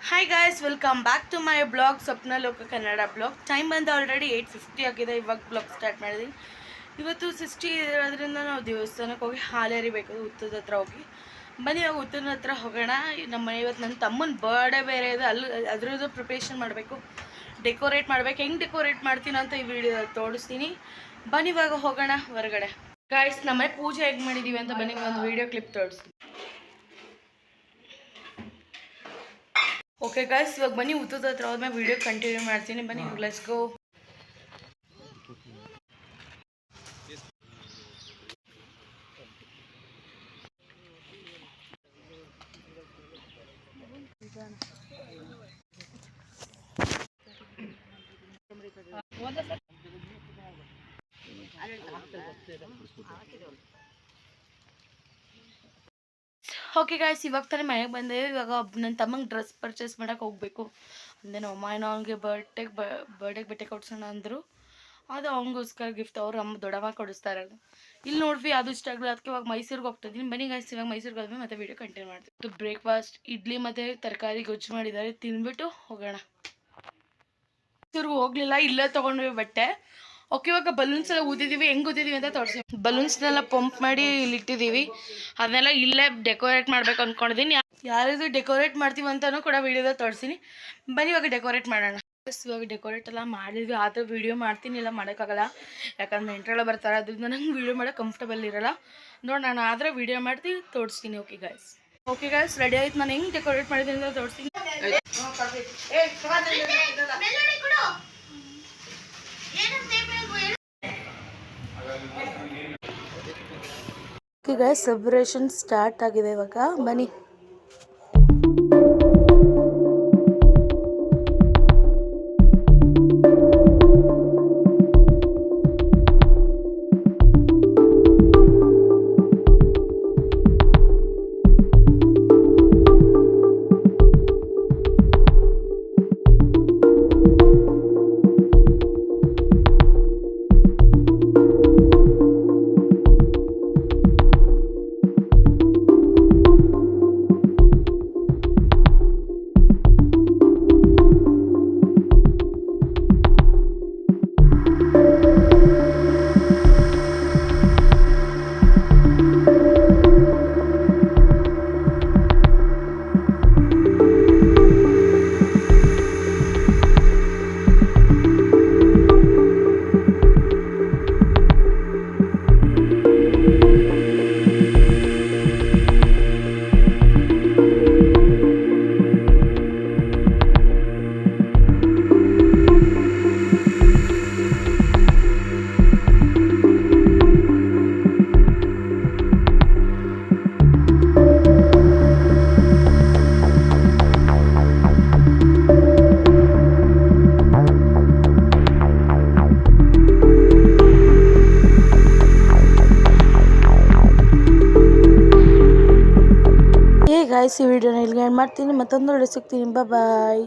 Hi guys, welcome back to my blog Swapna Loka Kannada blog. Time ಬಂದು already 8:50 ಆಗಿದೆ. ಇವಾಗ blog start ಮಾಡಿದ್ದೀನಿ. ಇವತ್ತು 60 ಇರೋದ್ರಿಂದ ನಾವು ದೇವಸ್ಥಾನಕ್ಕೆ ಹೋಗಿ ಹಾಲೇರಿಬೇಕು. ಉತ್ತರದ ಹತ್ರ ಹೋಗಿ ಬನ್ನಿ. ಇವಾಗ ಉತ್ತರದ ಹತ್ರ ಹೋಗೋಣ. ನಮ್ಮ ಮನೆ ಇವತ್ತು ನನ್ನ ತಮ್ಮನ ಬರ್ಡೇ ಬೇರೆ ಇದೆ. ಅದ್ರದ್ದು ಪ್ರಿಪ್ರೇಷನ್ ಮಾಡಬೇಕು, ಡೆಕೋರೇಟ್ ಮಾಡಬೇಕು. ಹೆಂಗೆ ಡೆಕೋರೇಟ್ ಮಾಡ್ತೀನಿ ಅಂತ ಈ ವಿಡಿಯೋದಲ್ಲಿ ತೋರಿಸ್ತೀನಿ. ಬನ್ನಿ ಇವಾಗ ಹೋಗೋಣ ಹೊರಗಡೆ. ಗಾಯ್ಸ್, ನಮ್ಮ ಪೂಜೆ ಹೇಗೆ ಮಾಡಿದ್ದೀವಿ ಅಂತ ಬನ್ನಿ ಒಂದು ವಿಡಿಯೋ ಕ್ಲಿಪ್ ತೋರಿಸ್ತೀನಿ. ಓಕೆ ಗಾಯ್ಸ್, ಇವಾಗ ಬನ್ನಿ ಉತ್ತರದ ಹತ್ರ ಹೋದ್ಮೇಲೆ ವಿಡಿಯೋ ಕಂಟಿನ್ಯೂ ಮಾಡ್ತೀನಿ. ಬನ್ನಿ, ಲೆಟ್ಸ್ ಗೋ. ಓಕೆ ಗಾಯ್ಸ್, ಇವಾಗ ತಾನೇ ಮನೆಗೆ ಬಂದೆ. ಇವಾಗ ನನ್ನ ತಮ್ಮಂಗೆ ಡ್ರೆಸ್ ಪರ್ಚೇಸ್ ಮಾಡೋಕೆ ಹೋಗಬೇಕು. ಅಂದರೆ ನಮ್ಮ ಅಮ್ಮ ಅವನಿಗೆ ಬರ್ಡೇಗೆ ಬಟ್ಟೆ ಕೊಡ್ಸೋಣ ಅಂದರು. ಅದು ಅವನಿಗೋಸ್ಕರ ಗಿಫ್ಟ್ ಅವ್ರು ಅಮ್ಮ ದೊಡ್ಡಮ್ಮ ಕೊಡಿಸ್ತಾರೆ. ಇಲ್ಲಿ ನೋಡ್ವಿ, ಅದು ಇಷ್ಟ ಆಗಲ್ಲ. ಅದಕ್ಕೆ ಇವಾಗ ಮೈಸೂರಿಗೆ ಹೋಗ್ತಿದ್ದೀನಿ. ಬನ್ನಿ ಗಾಯ್ಸ್, ಇವಾಗ ಮೈಸೂರಿಗೆ ಹೋದ್ಮೇಲೆ ಮತ್ತೆ ವೀಡಿಯೋ ಕಂಟಿನ್ಯೂ ಮಾಡ್ತೀನಿ. ಬ್ರೇಕ್ಫಾಸ್ಟ್ ಇಡ್ಲಿ ಮತ್ತು ತರಕಾರಿ ಗೊಜ್ಜು ಮಾಡಿದ್ದಾರೆ. ತಿಂದ್ಬಿಟ್ಟು ಹೋಗೋಣ. ಮೈಸೂರಿಗೆ ಹೋಗಲಿಲ್ಲ, ಇಲ್ಲೇ ತೊಗೊಂಡ್ವಿ ಬಟ್ಟೆ. ಓಕೆ, ಇವಾಗ ಬಲೂನ್ಸ್ ಎಲ್ಲ ಊದಿದ್ದೀವಿ. ಹೆಂಗೆ ಊದಿದ್ದೀವಿ ಅಂತ ತೋರಿಸಿ. ಬಲೂನ್ಸ್ನೆಲ್ಲ ಪಂಪ್ ಮಾಡಿ ಇಲ್ಲಿ ಇಟ್ಟಿದ್ದೀವಿ. ಅದನ್ನೆಲ್ಲ ಇಲ್ಲೇ ಡೆಕೋರೇಟ್ ಮಾಡಬೇಕು ಅಂದ್ಕೊಂಡಿದ್ದೀನಿ. ಯಾರಿಗೂ ಡೆಕೋರೇಟ್ ಮಾಡ್ತೀವಿ ಅಂತಲೂ ಕೂಡ ವೀಡಿಯೋದಲ್ಲಿ ತೋರಿಸ್ತೀನಿ. ಬನ್ನಿ ಇವಾಗ ಡೆಕೋರೇಟ್ ಮಾಡೋಣ. ಇವಾಗ ಡೆಕೋರೇಟ್ ಎಲ್ಲ ಮಾಡಿದ್ವಿ. ಆದರೆ ವೀಡಿಯೋ ಮಾಡ್ತೀನಿ, ಇಲ್ಲ ಮಾಡೋಕ್ಕಾಗಲ್ಲ. ಯಾಕಂದ್ರೆ ನೆಂಟರೆಲ್ಲ ಬರ್ತಾರೆ. ಅದರಿಂದ ನಂಗೆ ವೀಡಿಯೋ ಮಾಡೋಕೆ ಕಂಫರ್ಟಬಲ್ ಇರೋಲ್ಲ. ನೋಡಿ, ನಾನು ಆದರೆ ವೀಡಿಯೋ ಮಾಡ್ತೀನಿ, ತೋರಿಸ್ತೀನಿ. ಓಕೆ ಗಾಯ್ಸ್, ರೆಡಿ ಆಯ್ತು. ನಾನು ಹೆಂಗೆ ಡೆಕೋರೇಟ್ ಮಾಡಿದ್ದೀನಿ ಅಂತ ತೋರಿಸ್ತೀನಿ. ಓಕೆ ಗಾಯ್ಸ್, ಸೆಲೆಬ್ರೇಷನ್ ಸ್ಟಾರ್ಟ್ ಆಗಿದೆ. ಇವಾಗ ಬನ್ನಿ. ಗಾಯ್ಸ್, ಈ ವಿಡಿಯೋನ ಇಲ್ಲಿಗೆ ಎಂಡ್ ಮಾಡ್ತೀನಿ. ಮತ್ತೊಂದು ವಿಡಿಯೋ ಸಿಗ್ತೀನಿ. ಬಾಯ್.